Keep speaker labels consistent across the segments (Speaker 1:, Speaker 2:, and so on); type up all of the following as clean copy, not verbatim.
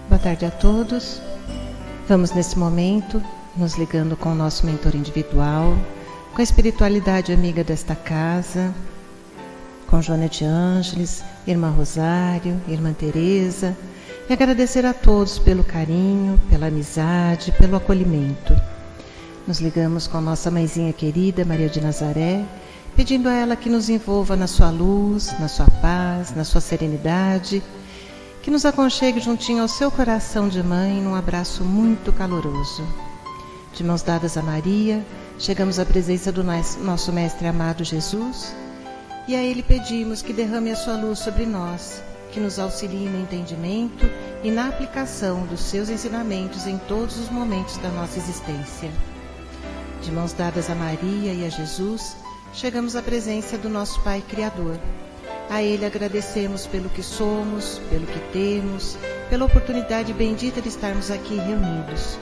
Speaker 1: Boa tarde a todos. Vamos nesse momento nos ligando com o nosso mentor individual, com a espiritualidade amiga desta casa, com Joana de Ângeles, Irmã Rosário, Irmã Teresa, e agradecer a todos pelo carinho, pela amizade, pelo acolhimento. Nos ligamos com nossa mãezinha querida, Maria de Nazaré, pedindo a ela que nos envolva na sua luz, na sua paz, na sua serenidade, que nos aconchegue juntinho ao seu coração de mãe num abraço muito caloroso. De mãos dadas a Maria, chegamos à presença do nosso Mestre amado Jesus, e a Ele pedimos que derrame a sua luz sobre nós, que nos auxilie no entendimento e na aplicação dos seus ensinamentos em todos os momentos da nossa existência. De mãos dadas a Maria e a Jesus, chegamos à presença do nosso Pai Criador. A Ele agradecemos pelo que somos, pelo que temos, pela oportunidade bendita de estarmos aqui reunidos.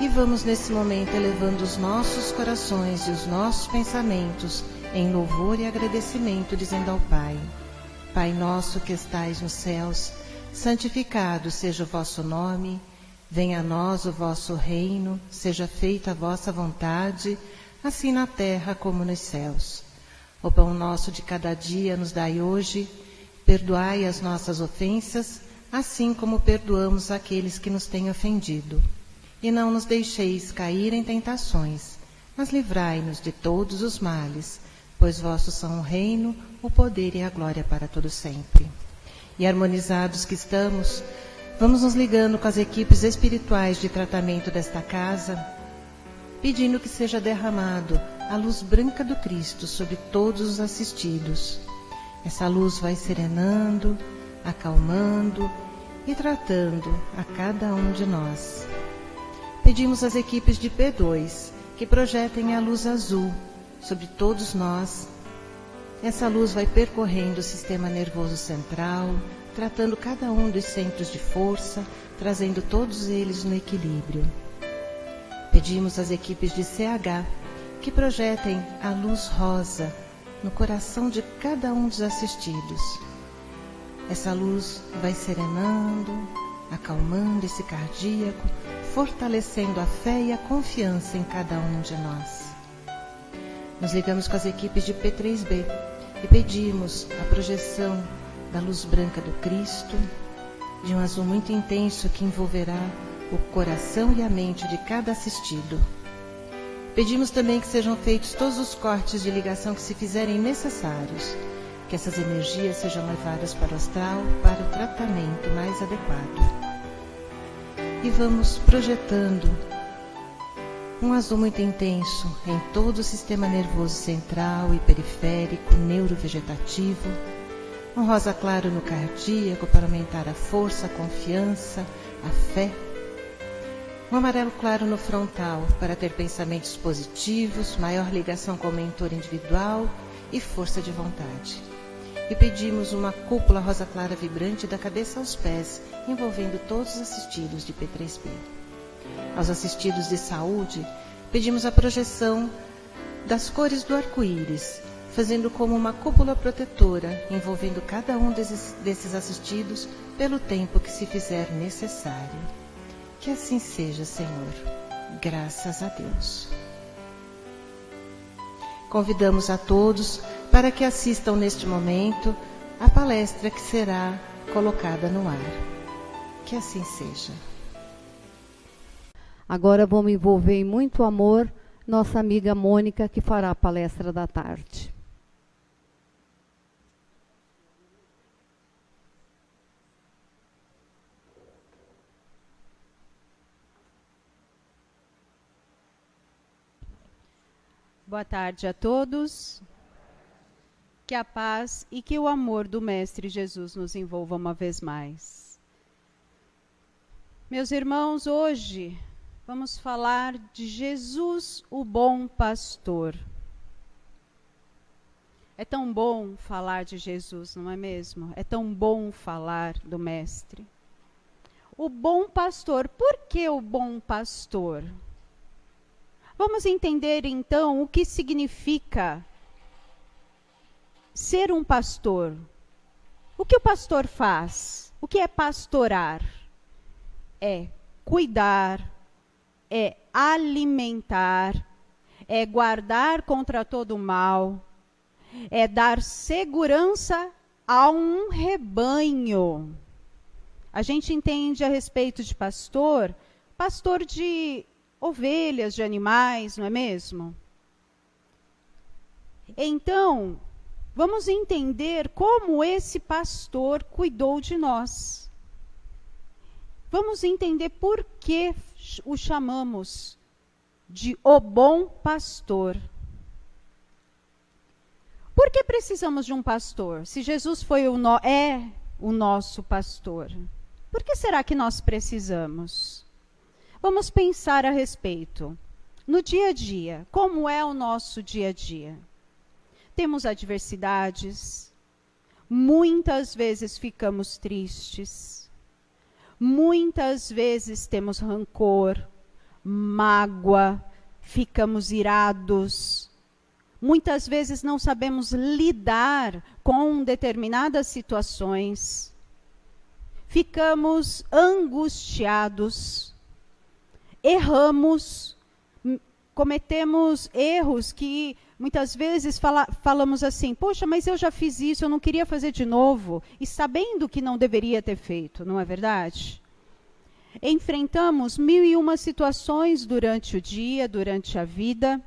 Speaker 1: E vamos nesse momento elevando os nossos corações e os nossos pensamentos em louvor e agradecimento, dizendo ao Pai: Pai nosso que estais nos céus, santificado seja o vosso nome, venha a nós o vosso reino, seja feita a vossa vontade, assim na terra como nos céus. O pão nosso de cada dia nos dai hoje, perdoai as nossas ofensas, assim como perdoamos aqueles que nos têm ofendido. E não nos deixeis cair em tentações, mas livrai-nos de todos os males, pois vossos são o reino, o poder e a glória para todo sempre. E harmonizados que estamos, vamos nos ligando com as equipes espirituais de tratamento desta casa, pedindo que seja derramado a luz branca do Cristo sobre todos os assistidos. Essa luz vai serenando, acalmando e tratando a cada um de nós. Pedimos às equipes de P2 que projetem a luz azul sobre todos nós. Essa luz vai percorrendo o sistema nervoso central, tratando cada um dos centros de força, trazendo todos eles no equilíbrio. Pedimos às equipes de CH que projetem a luz rosa no coração de cada um dos assistidos. Essa luz vai serenando, acalmando esse cardíaco, fortalecendo a fé e a confiança em cada um de nós. Nos ligamos com as equipes de P3B e pedimos a projeção da luz branca do Cristo, de um azul muito intenso que envolverá o coração e a mente de cada assistido. Pedimos também que sejam feitos todos os cortes de ligação que se fizerem necessários, que essas energias sejam levadas para o astral para o tratamento mais adequado. E vamos projetando um azul muito intenso em todo o sistema nervoso central e periférico, neurovegetativo, um rosa claro no cardíaco para aumentar a força, a confiança, a fé, um amarelo claro no frontal para ter pensamentos positivos, maior ligação com o mentor individual e força de vontade. E pedimos uma cúpula rosa clara vibrante da cabeça aos pés, envolvendo todos os assistidos de P3B. Aos assistidos de saúde, pedimos a projeção das cores do arco-íris, fazendo como uma cúpula protetora, envolvendo cada um desses assistidos pelo tempo que se fizer necessário. Que assim seja, Senhor. Graças a Deus. Convidamos a todos para que assistam neste momento a palestra que será colocada no ar. Que assim seja.
Speaker 2: Agora vamos envolver em muito amor nossa amiga Mônica, que fará a palestra da tarde.
Speaker 3: Boa tarde a todos. Que a paz e que o amor do Mestre Jesus nos envolva uma vez mais. Meus irmãos, hoje vamos falar de Jesus, o bom pastor. É tão bom falar de Jesus, não é mesmo? É tão bom falar do Mestre. O bom pastor. Por que o bom pastor? Vamos entender, então, o que significa ser um pastor. O que o pastor faz? O O que é pastorar? É cuidar, é alimentar, é guardar contra todo o mal, é dar segurança a um rebanho. A gente entende a respeito de pastor de ovelhas, de animais, não é mesmo? Então, vamos entender como esse pastor cuidou de nós. Vamos entender por que o chamamos de o bom pastor. Por que precisamos de um pastor? Se Jesus é o nosso pastor, por que será que nós precisamos? Vamos pensar a respeito. No dia a dia, como é o nosso dia a dia? Temos adversidades, muitas vezes ficamos tristes, muitas vezes temos rancor, mágoa, ficamos irados. Muitas vezes não sabemos lidar com determinadas situações. Ficamos angustiados. Erramos. Cometemos erros que muitas vezes falamos assim, poxa, mas eu já fiz isso, eu não queria fazer de novo. E sabendo que não deveria ter feito, não é verdade? Enfrentamos 1001 situações durante o dia, durante a vida.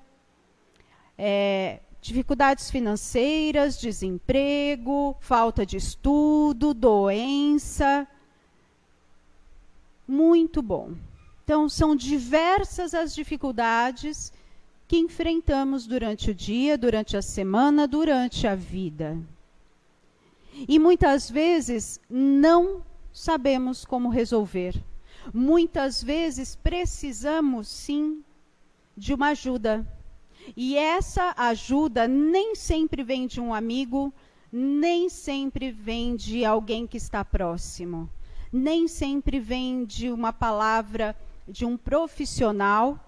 Speaker 3: Dificuldades financeiras, desemprego, falta de estudo, doença. Muito bom. Então, são diversas as dificuldades que enfrentamos durante o dia, durante a semana, durante a vida. E muitas vezes não sabemos como resolver. Muitas vezes precisamos, sim, de uma ajuda. E essa ajuda nem sempre vem de um amigo, nem sempre vem de alguém que está próximo. Nem sempre vem de uma palavra de um profissional.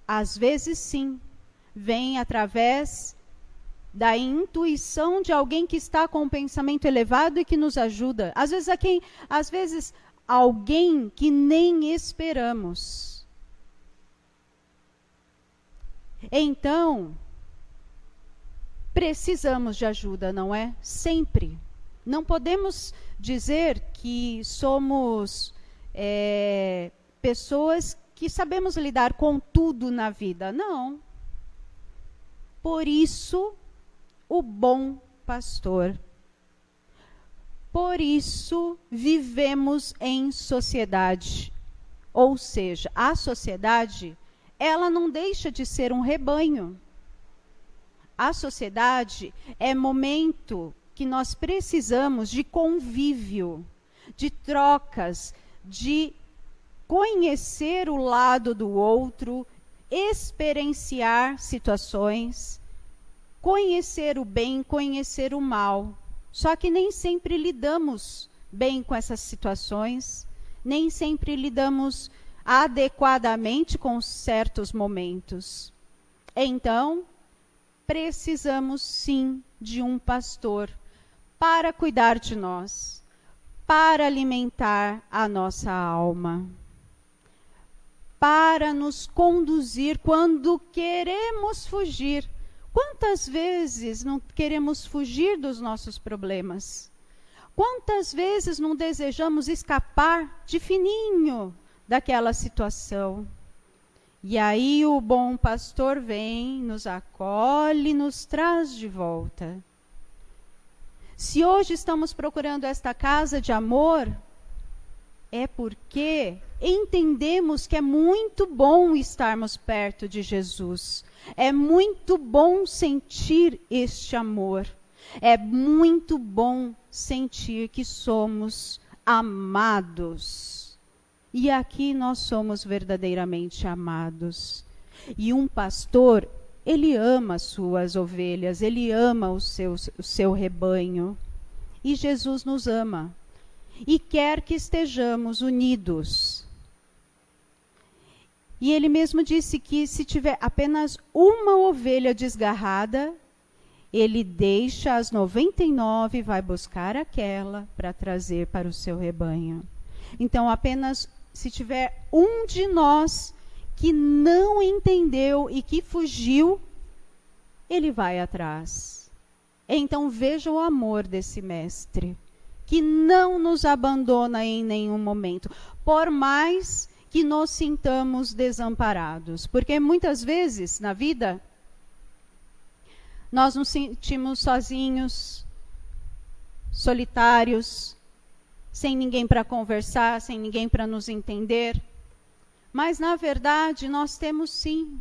Speaker 3: Às vezes, sim, vem através da intuição de alguém que está com um pensamento elevado e que nos ajuda. Às vezes alguém que nem esperamos. Então, precisamos de ajuda, não é? Sempre. Não podemos dizer que somos pessoas que sabemos lidar com tudo na vida. Não. Por isso, o bom pastor. Por isso, vivemos em sociedade. Ou seja, a sociedade, ela não deixa de ser um rebanho. A sociedade é momento que nós precisamos de convívio, de trocas, de conhecer o lado do outro, experienciar situações, conhecer o bem, conhecer o mal. Só que nem sempre lidamos bem com essas situações, nem sempre lidamos adequadamente com certos momentos. Então, precisamos sim de um pastor para cuidar de nós, para alimentar a nossa alma, para nos conduzir quando queremos fugir. Quantas vezes não queremos fugir dos nossos problemas? Quantas vezes não desejamos escapar de fininho daquela situação? E aí o bom pastor vem, nos acolhe, nos traz de volta. Se hoje estamos procurando esta casa de amor, é porque entendemos que é muito bom estarmos perto de Jesus. É muito bom sentir este amor. É muito bom sentir que somos amados. E aqui nós somos verdadeiramente amados. E um pastor, ele ama as suas ovelhas, ele ama o seu rebanho. E Jesus nos ama. E quer que estejamos unidos. E ele mesmo disse que se tiver apenas uma ovelha desgarrada, ele deixa as 99 e vai buscar aquela para trazer para o seu rebanho. Então, apenas se tiver um de nós que não entendeu e que fugiu, ele vai atrás. Então, veja o amor desse mestre, que não nos abandona em nenhum momento, por mais que nos sintamos desamparados. Porque muitas vezes, na vida, nós nos sentimos sozinhos, solitários, sem ninguém para conversar, sem ninguém para nos entender. Mas, na verdade, nós temos sim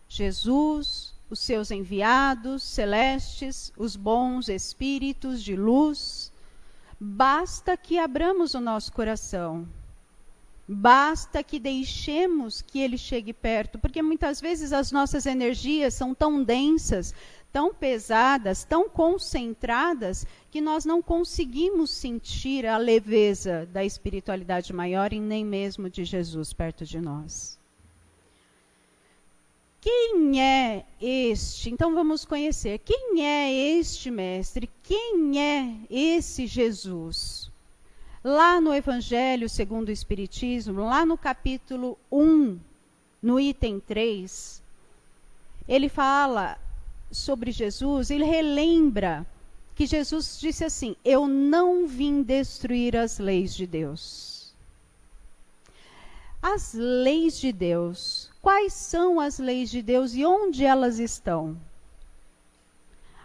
Speaker 3: Jesus, os seus enviados celestes, os bons espíritos de luz. Basta que abramos o nosso coração. Basta que deixemos que ele chegue perto, porque muitas vezes as nossas energias são tão densas, tão pesadas, tão concentradas, que nós não conseguimos sentir a leveza da espiritualidade maior e nem mesmo de Jesus perto de nós. Quem é este? Então vamos conhecer. Quem é este mestre? Quem é esse Jesus? Lá no Evangelho segundo o Espiritismo, lá no capítulo 1, no item 3, ele fala sobre Jesus, ele relembra que Jesus disse assim: eu não vim destruir as leis de Deus. As leis de Deus, quais são as leis de Deus e onde elas estão?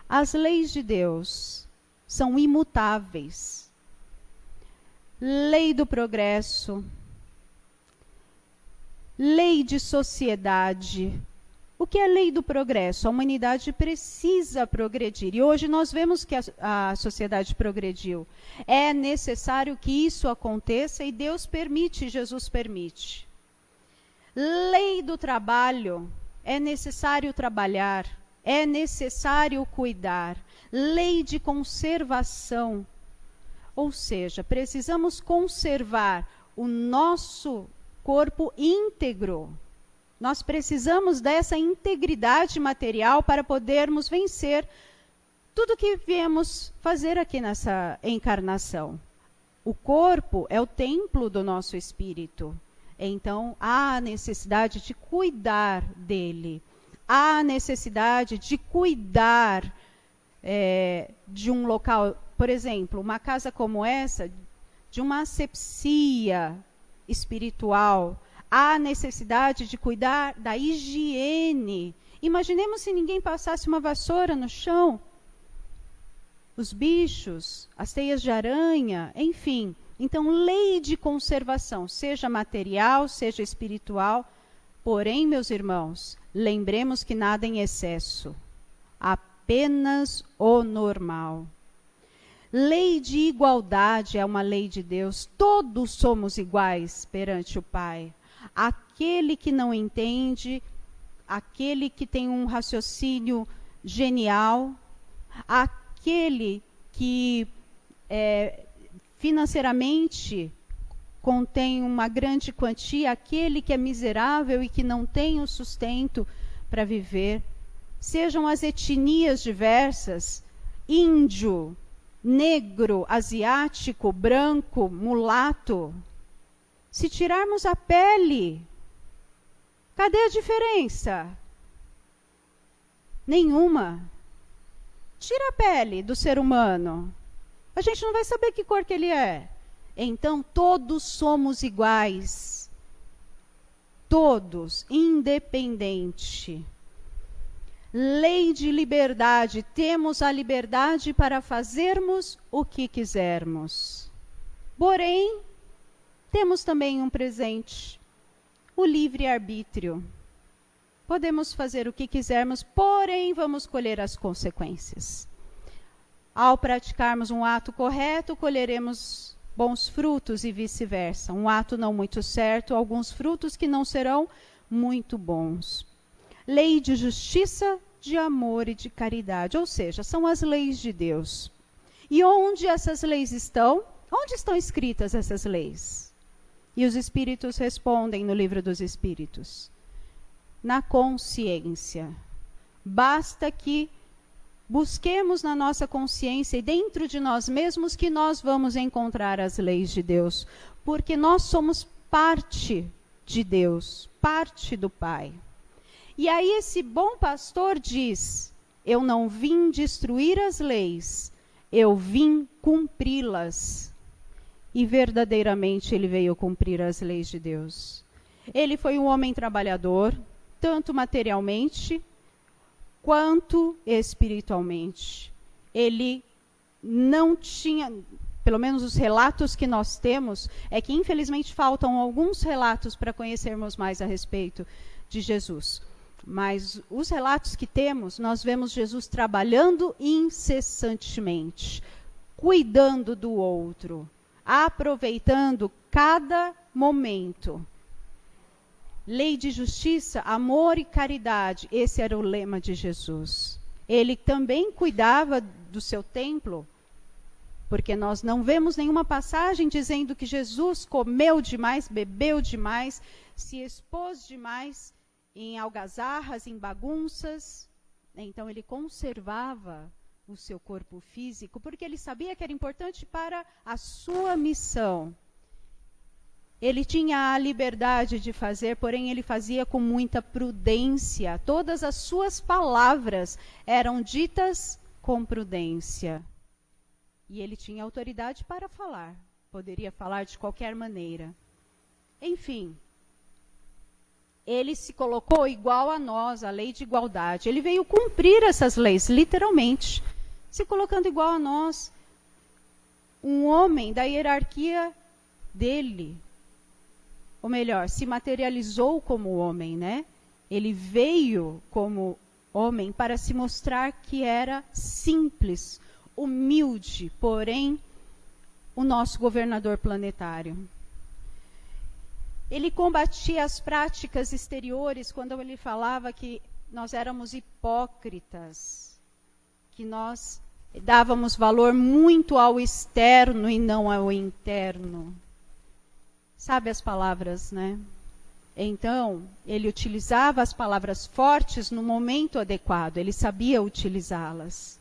Speaker 3: As leis de Deus são imutáveis. Lei do progresso, lei de sociedade. O que é lei do progresso? A humanidade precisa progredir. E hoje nós vemos que a sociedade progrediu. É necessário que isso aconteça e Deus permite, Jesus permite. Lei do trabalho. É necessário trabalhar. É necessário cuidar. Lei de conservação. Ou seja, precisamos conservar o nosso corpo íntegro. Nós precisamos dessa integridade material para podermos vencer tudo que viemos fazer aqui nessa encarnação. O corpo é o templo do nosso espírito. Então, há necessidade de cuidar dele. Há necessidade de cuidar de um local, por exemplo, uma casa como essa, de uma asepsia espiritual. Há necessidade de cuidar da higiene. Imaginemos se ninguém passasse uma vassoura no chão. Os bichos, as teias de aranha, enfim. Então, lei de conservação, seja material, seja espiritual. Porém, meus irmãos, lembremos que nada em excesso. Apenas o normal. Lei de igualdade é uma lei de Deus. Todos somos iguais perante o Pai. Aquele que não entende, aquele que tem um raciocínio genial, aquele que financeiramente contém uma grande quantia, aquele que é miserável e que não tem o sustento para viver. Sejam as etnias diversas, índio, negro, asiático, branco, mulato. Se tirarmos a pele, cadê a diferença? Nenhuma. Tira a pele do ser humano. A gente não vai saber que cor que ele é. Então, todos somos iguais. Todos, independente. Lei de liberdade. Temos a liberdade para fazermos o que quisermos. Porém, temos também um presente, o livre-arbítrio. Podemos fazer o que quisermos, porém vamos colher as consequências. Ao praticarmos um ato correto, colheremos bons frutos e vice-versa. Um ato não muito certo, alguns frutos que não serão muito bons. Lei de justiça, de amor e de caridade, ou seja, são as leis de Deus. E onde essas leis estão? Onde estão escritas essas leis? E os espíritos respondem no Livro dos Espíritos. Na consciência. Basta que busquemos na nossa consciência e dentro de nós mesmos que nós vamos encontrar as leis de Deus, porque nós somos parte de Deus, parte do Pai. E aí esse bom pastor diz: eu não vim destruir as leis, eu vim cumpri-las. E verdadeiramente ele veio cumprir as leis de Deus. Ele foi um homem trabalhador, tanto materialmente quanto espiritualmente. Ele não tinha, pelo menos os relatos que nós temos, é que infelizmente faltam alguns relatos para conhecermos mais a respeito de Jesus. Mas os relatos que temos, nós vemos Jesus trabalhando incessantemente, cuidando do outro, aproveitando cada momento. Lei de justiça, amor e caridade, esse era o lema de Jesus. Ele também cuidava do seu templo, porque nós não vemos nenhuma passagem dizendo que Jesus comeu demais, bebeu demais, se expôs demais em algazarras, em bagunças. Então ele conservava o seu corpo físico, porque ele sabia que era importante para a sua missão. Ele tinha a liberdade de fazer, porém ele fazia com muita prudência. Todas as suas palavras eram ditas com prudência. E ele tinha autoridade para falar. Poderia falar de qualquer maneira. Enfim, ele se colocou igual a nós, a lei de igualdade. Ele veio cumprir essas leis, literalmente, se colocando igual a nós. Um homem da hierarquia dele, ou melhor, se materializou como homem, né? Ele veio como homem para se mostrar que era simples, humilde, porém, o nosso governador planetário. Ele combatia as práticas exteriores quando ele falava que nós éramos hipócritas, que nós dávamos valor muito ao externo e não ao interno. Sabe as palavras, né? Então, ele utilizava as palavras fortes no momento adequado, ele sabia utilizá-las.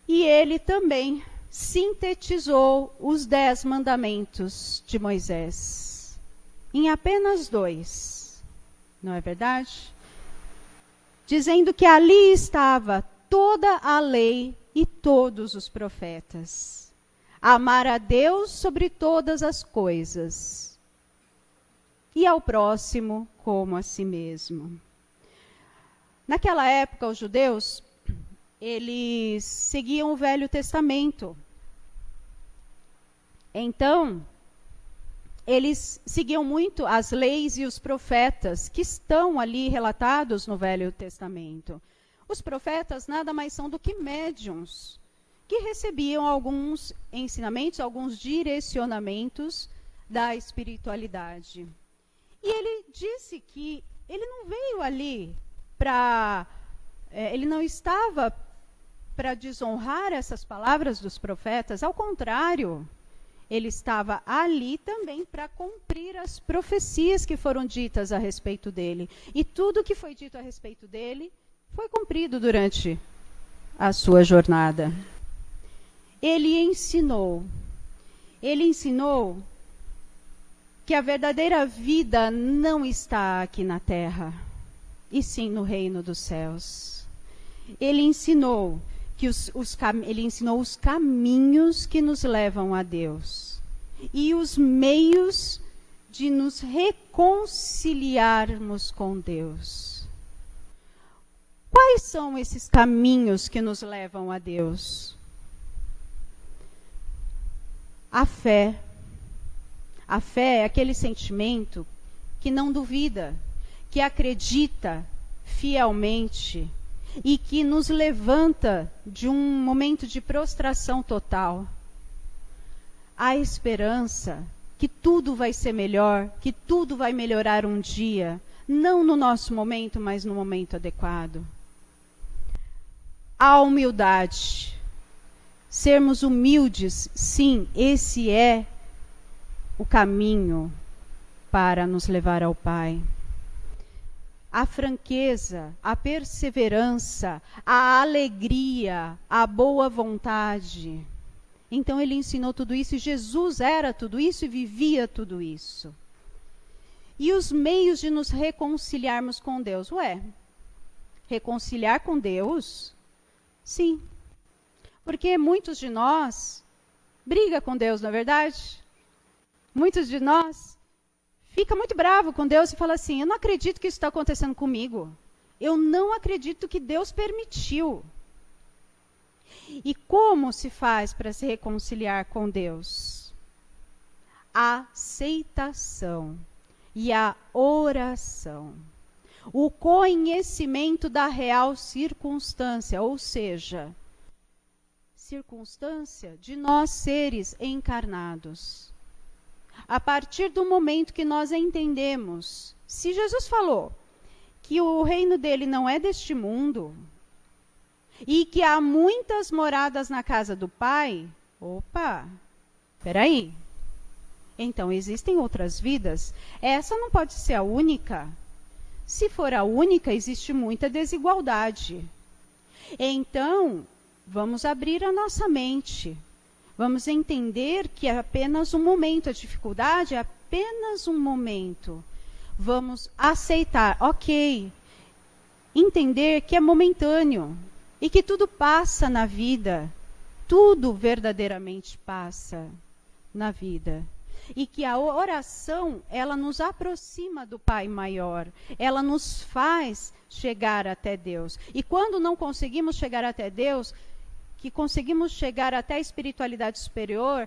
Speaker 3: E ele também sintetizou os 10 mandamentos de Moisés em apenas 2, não é verdade? Dizendo que ali estava toda a lei e todos os profetas. Amar a Deus sobre todas as coisas e ao próximo como a si mesmo. Naquela época, os judeus, eles seguiam o Velho Testamento. Então, eles seguiam muito as leis e os profetas que estão ali relatados no Velho Testamento. Os profetas nada mais são do que médiuns, que recebiam alguns ensinamentos, alguns direcionamentos da espiritualidade. E ele disse que ele não veio ali para... ele não estava para desonrar essas palavras dos profetas, ao contrário, ele estava ali também para cumprir as profecias que foram ditas a respeito dele. E tudo que foi dito a respeito dele foi cumprido durante a sua jornada. Ele ensinou que a verdadeira vida não está aqui na terra, e sim no reino dos céus. Ele ensinou que ele ensinou os caminhos que nos levam a Deus e os meios de nos reconciliarmos com Deus. Quais são esses caminhos que nos levam a Deus? A fé. A fé é aquele sentimento que não duvida, que acredita fielmente e que nos levanta de um momento de prostração total. A esperança que tudo vai ser melhor, que tudo vai melhorar um dia, não no nosso momento, mas no momento adequado. A humildade. Sermos humildes, sim, esse é o caminho para nos levar ao Pai. a franqueza, a perseverança, a alegria, a boa vontade. Então ele ensinou tudo isso e Jesus era tudo isso e vivia tudo isso. E os meios de nos reconciliarmos com Deus? Reconciliar com Deus? Sim. Porque muitos de nós brigam com Deus, não é verdade? Muitos de nós ficam muito bravos com Deus e falam assim, eu não acredito que isso está acontecendo comigo. Eu não acredito que Deus permitiu. E como se faz para se reconciliar com Deus? A aceitação e a oração. O conhecimento da real circunstância, ou seja, circunstância de nós seres encarnados. A partir do momento que nós entendemos, se Jesus falou que o reino dele não é deste mundo, e que há muitas moradas na casa do Pai, peraí, então existem outras vidas? Essa não pode ser a única. Se for a única, existe muita desigualdade. Então, vamos abrir a nossa mente. Vamos entender que é apenas um momento, a dificuldade é apenas um momento. Vamos aceitar, ok, entender que é momentâneo e que tudo passa na vida, tudo verdadeiramente passa na vida. E que a oração, ela nos aproxima do Pai maior, ela nos faz chegar até Deus. E quando não conseguimos chegar até Deus, que conseguimos chegar até a espiritualidade superior,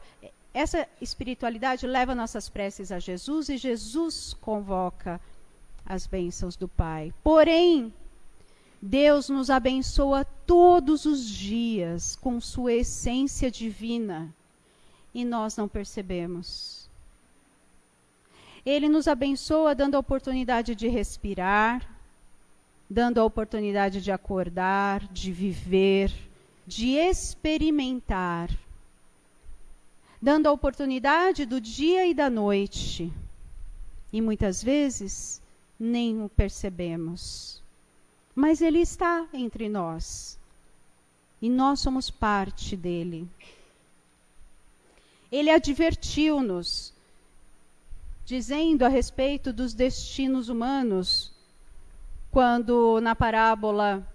Speaker 3: essa espiritualidade leva nossas preces a Jesus e Jesus convoca as bênçãos do Pai. Porém, Deus nos abençoa todos os dias com sua essência divina e nós não percebemos. Ele nos abençoa dando a oportunidade de respirar, dando a oportunidade de acordar, de viver, de experimentar, dando a oportunidade do dia e da noite. E muitas vezes nem o percebemos. Mas Ele está entre nós. E nós somos parte dele. Ele advertiu-nos, dizendo a respeito dos destinos humanos, quando na parábola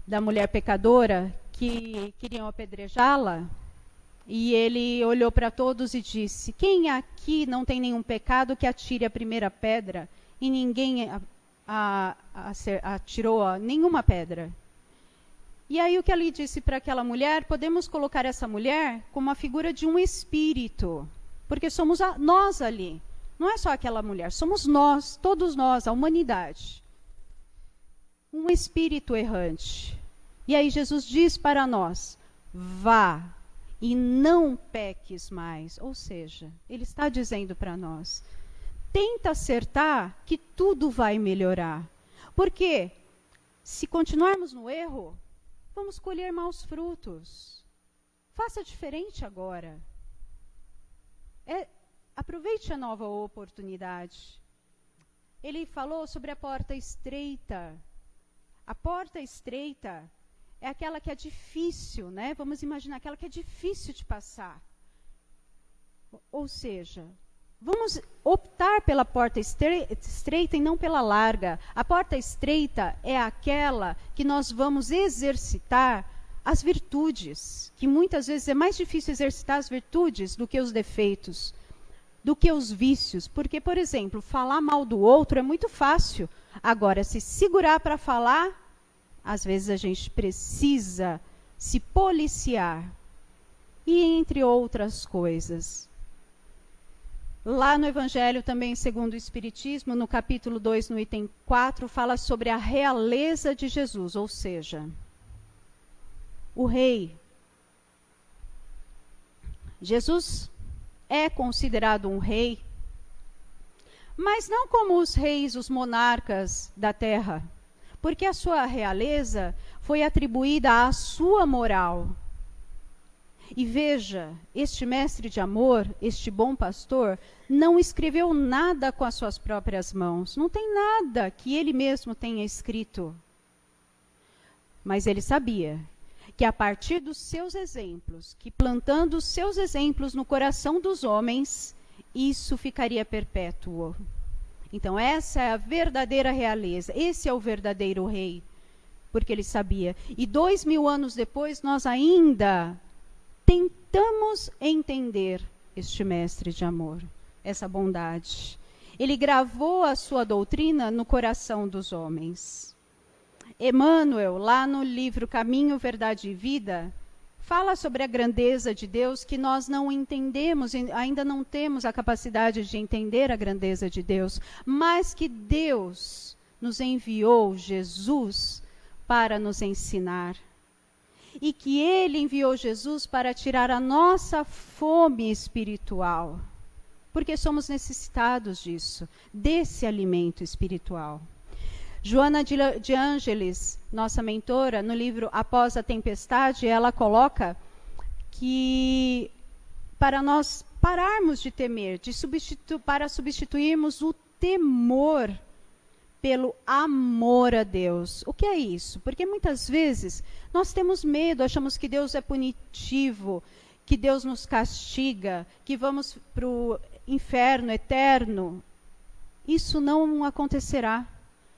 Speaker 3: da mulher pecadora, que queriam apedrejá-la, e ele olhou para todos e disse, quem aqui não tem nenhum pecado que atire a primeira pedra? E ninguém atirou nenhuma pedra. E aí o que ele disse para aquela mulher, podemos colocar essa mulher como a figura de um espírito, porque somos nós ali. Não é só aquela mulher, somos nós, todos nós, a humanidade. Um espírito errante. E aí Jesus diz para nós, vá e não peques mais. Ou seja, ele está dizendo para nós, tenta acertar que tudo vai melhorar. Porque se continuarmos no erro, vamos colher maus frutos. Faça diferente agora. Aproveite a nova oportunidade. Ele falou sobre a porta estreita. A porta estreita é aquela que é difícil, né? Vamos imaginar aquela que é difícil de passar. Ou seja, vamos optar pela porta estreita e não pela larga. A porta estreita é aquela que nós vamos exercitar as virtudes, que muitas vezes é mais difícil exercitar as virtudes do que os defeitos, do que os vícios. Porque, por exemplo, falar mal do outro é muito fácil. Agora, se segurar para falar, às vezes a gente precisa se policiar. E entre outras coisas. Lá no Evangelho, também segundo o Espiritismo, no capítulo 2, no item 4, fala sobre a realeza de Jesus, ou seja, o rei. Jesus é considerado um rei, mas não como os reis, os monarcas da terra, porque a sua realeza foi atribuída à sua moral. E veja, este mestre de amor, este bom pastor, não escreveu nada com as suas próprias mãos. Não tem nada que ele mesmo tenha escrito. Mas ele sabia que a partir dos seus exemplos, que plantando os seus exemplos no coração dos homens, isso ficaria perpétuo. Então essa é a verdadeira realeza, esse é o verdadeiro rei, porque ele sabia. E 2000 anos depois, nós ainda tentamos entender este mestre de amor, essa bondade. Ele gravou a sua doutrina no coração dos homens. Emmanuel, lá no livro Caminho, Verdade e Vida, fala sobre a grandeza de Deus que nós não entendemos, ainda não temos a capacidade de entender a grandeza de Deus, mas que Deus nos enviou Jesus para nos ensinar. E que ele enviou Jesus para tirar a nossa fome espiritual, porque somos necessitados disso, desse alimento espiritual. Joana de Ângeles, nossa mentora, no livro Após a Tempestade, ela coloca que para nós pararmos de temer, para substituirmos o temor pelo amor a Deus. O que é isso? Porque muitas vezes nós temos medo, achamos que Deus é punitivo, que Deus nos castiga, que vamos para o inferno eterno. Isso não acontecerá.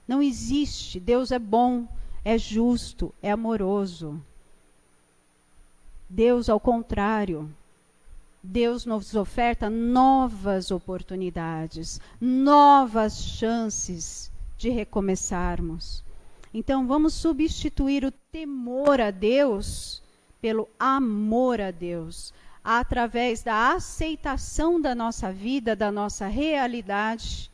Speaker 3: Não existe. Deus é bom, é justo, é amoroso. Deus, ao contrário, Deus nos oferta novas oportunidades, novas chances de recomeçarmos. Então, vamos substituir o temor a Deus pelo amor a Deus, através da aceitação da nossa vida, da nossa realidade,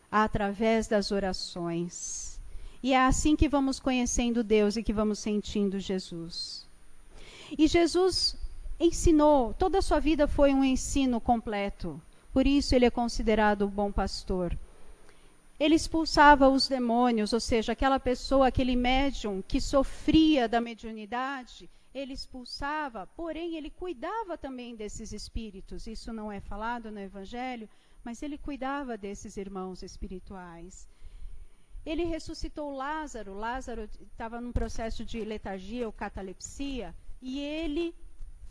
Speaker 3: através das orações. E é assim que vamos conhecendo Deus e que vamos sentindo Jesus. E Jesus ensinou, toda a sua vida foi um ensino completo. Por isso ele é considerado o bom pastor. Ele expulsava os demônios, ou seja, aquela pessoa, aquele médium que sofria da mediunidade, ele expulsava, porém ele cuidava também desses espíritos. Isso não é falado no Evangelho, mas ele cuidava desses irmãos espirituais. Ele ressuscitou Lázaro. Lázaro estava num processo de letargia ou catalepsia, e ele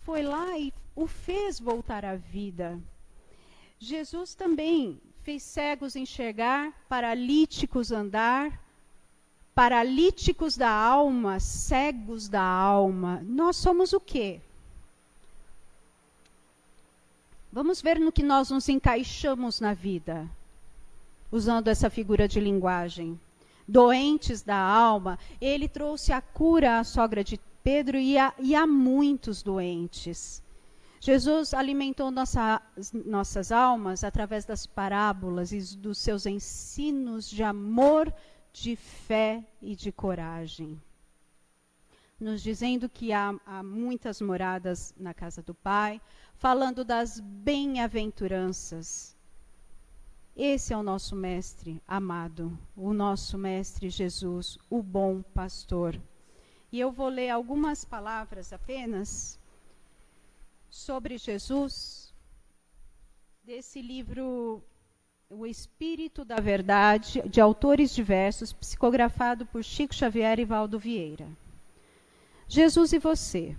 Speaker 3: foi lá e o fez voltar à vida. Jesus também fez cegos enxergar, paralíticos andar, paralíticos da alma, cegos da alma. Nós somos o quê? Vamos ver no que nós nos encaixamos na vida, usando essa figura de linguagem. Doentes da alma, ele trouxe a cura à sogra de Pedro e a muitos doentes. Jesus alimentou nossas almas através das parábolas e dos seus ensinos de amor, de fé e de coragem. Nos dizendo que há muitas moradas na casa do Pai, falando das bem-aventuranças. Esse é o nosso mestre amado, o nosso mestre Jesus, o bom pastor. E eu vou ler algumas palavras apenas sobre Jesus, desse livro O Espírito da Verdade, de autores diversos, psicografado por Chico Xavier e Valdo Vieira. Jesus e você.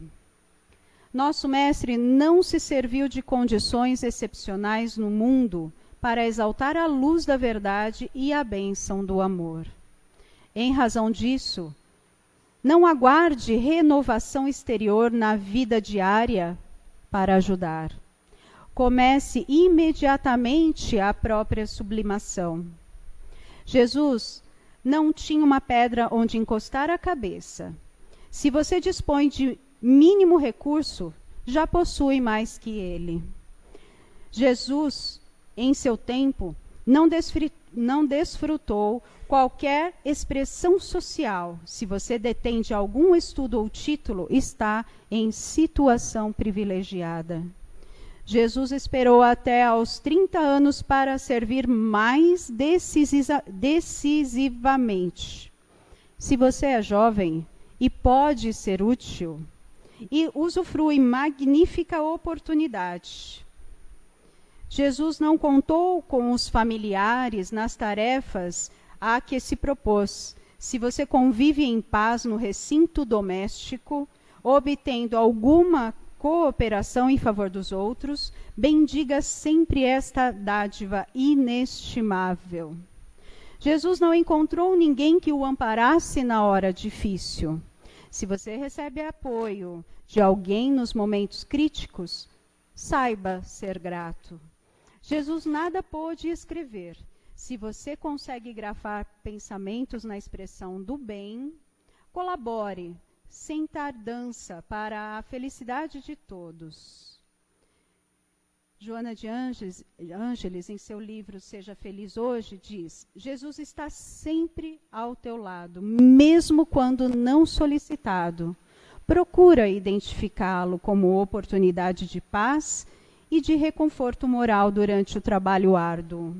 Speaker 3: Nosso mestre não se serviu de condições excepcionais no mundo para exaltar a luz da verdade e a bênção do amor. Em razão disso, não aguarde renovação exterior na vida diária para ajudar. Comece imediatamente a própria sublimação. Jesus não tinha uma pedra onde encostar a cabeça. Se você dispõe de mínimo recurso, já possui mais que ele. Jesus, em seu tempo, não desfrutou qualquer expressão social. Se você detém de algum estudo ou título, está em situação privilegiada. Jesus esperou até aos 30 anos para servir mais decisivamente. Se você é jovem e pode ser útil, e usufrui magnífica oportunidade. Jesus não contou com os familiares nas tarefas a que se propôs. Se você convive em paz no recinto doméstico, obtendo alguma cooperação em favor dos outros, bendiga sempre esta dádiva inestimável. Jesus não encontrou ninguém que o amparasse na hora difícil. Se você recebe apoio de alguém nos momentos críticos, saiba ser grato. Jesus nada pôde escrever. Se você consegue grafar pensamentos na expressão do bem, colabore, sem tardança, para a felicidade de todos. Joana de Ângeles, em seu livro Seja Feliz Hoje, diz: Jesus está sempre ao teu lado, mesmo quando não solicitado. Procura identificá-lo como oportunidade de paz e de reconforto moral durante o trabalho árduo.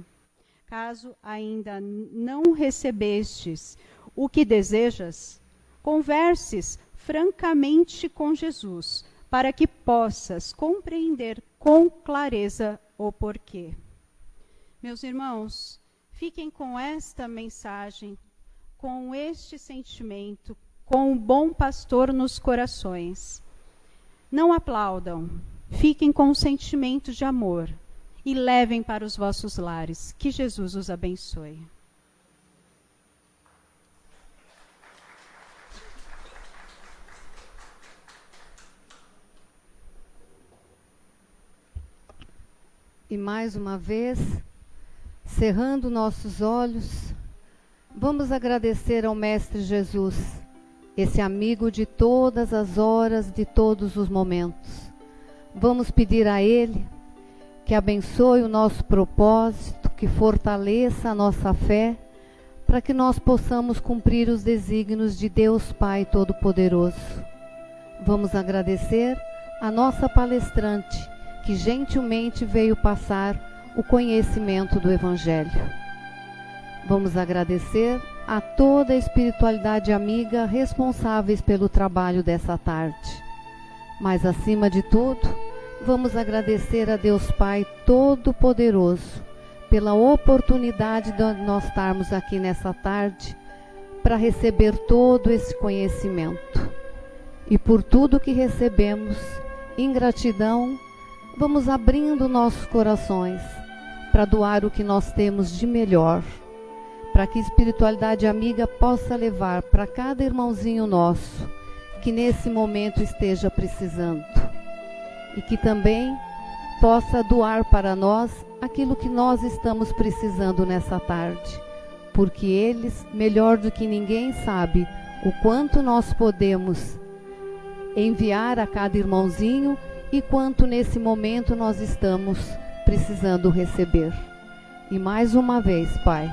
Speaker 3: Caso ainda não recebestes o que desejas, converses francamente com Jesus, para que possas compreender com clareza o porquê. Meus irmãos, fiquem com esta mensagem, com este sentimento, com o bom pastor nos corações. Não aplaudam, fiquem com o sentimento de amor e levem para os vossos lares. Que Jesus os abençoe.
Speaker 2: E mais uma vez, cerrando nossos olhos, vamos agradecer ao Mestre Jesus, esse amigo de todas as horas, de todos os momentos. Vamos pedir a Ele que abençoe o nosso propósito, que fortaleça a nossa fé, para que nós possamos cumprir os desígnios de Deus Pai Todo-Poderoso. Vamos agradecer a nossa palestrante, que gentilmente veio passar o conhecimento do Evangelho. Vamos agradecer a toda a espiritualidade amiga responsáveis pelo trabalho dessa tarde. Mas, acima de tudo, vamos agradecer a Deus Pai Todo-Poderoso pela oportunidade de nós estarmos aqui nessa tarde para receber todo esse conhecimento. E por tudo que recebemos, em gratidão, vamos abrindo nossos corações para doar o que nós temos de melhor, para que a espiritualidade amiga possa levar para cada irmãozinho nosso que nesse momento esteja precisando, e que também possa doar para nós aquilo que nós estamos precisando nessa tarde, porque eles, melhor do que ninguém, sabe o quanto nós podemos enviar a cada irmãozinho e quanto nesse momento nós estamos precisando receber. E mais uma vez, Pai,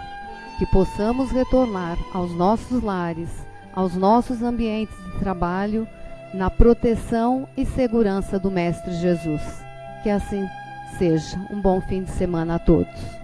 Speaker 2: que possamos retornar aos nossos lares, aos nossos ambientes de trabalho, na proteção e segurança do Mestre Jesus. Que assim seja. Um bom fim de semana a todos.